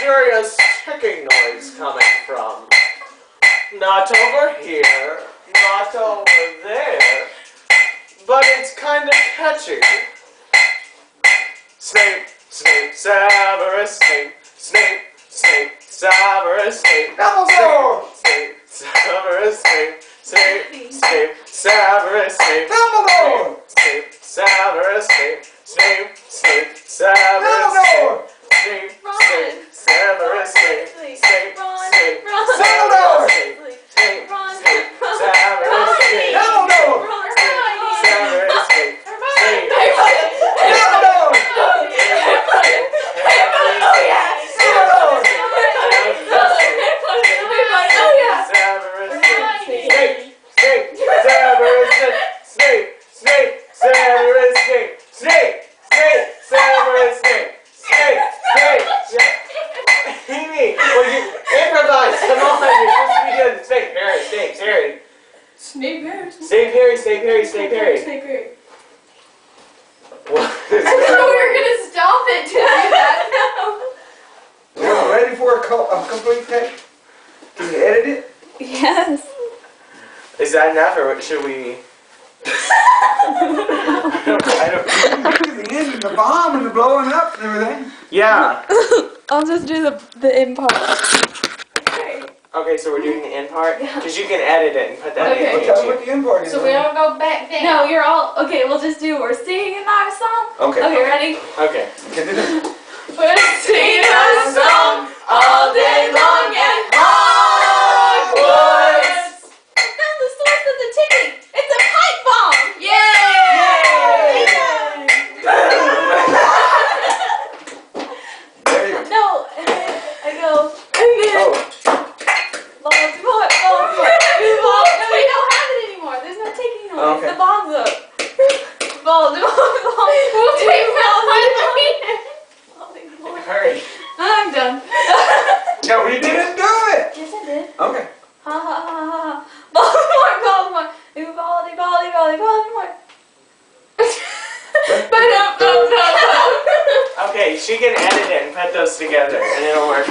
curious ticking noise coming from? Not over here, not over there, but it's kind of catchy. Snape, Snape, Severus Snape, Snape, Snape, Severus Snape, Dumbledore! Snape, Severus Snape, Snape, Snape, Severus Snape, Dumbledore! Snape, Severus Snape, Snape, Snape, Severus Dumbledore! Snape, Snape, Severus Snape, Snape, Snape, Dumbledore! Severus Snape, Snape, Snape, Severus Snape, Dumbledore! Severus Snape, Snape, Dumbledore! Snape Harry. What? I thought we were gonna stop it to do that. No. You're ready for a complete take? Can you edit it? Yes. Is that enough, or should we? I don't. The end and the bomb and the blowing up and everything. Yeah. I'll just do the in part. Okay, so we're doing the end part? Because you can edit it and put that Okay. in Well, tell me what YouTube. the end part is. So we don't go back down. No, you're all okay. We'll just do. We're singing our song. Okay. Okay, ready? Okay. Can do that. We're singing our song all day long at Hogwarts. Found the source of the ticking. It's a pipe bomb. Yay! There you go. No, and then I go again. Oh. Voldemort, Voldemort, Voldemort. No, we don't have it anymore. There's no ticking noise. Okay. The bomb's up. Voldemort, We'll take that Voldemort. Hurry. I'm done. No, we didn't do it. Yes, I did. Okay. Ha ha ha ha. Voldemort, Voldemort. Voldemort. Okay, she can edit it and put those together, and it'll work.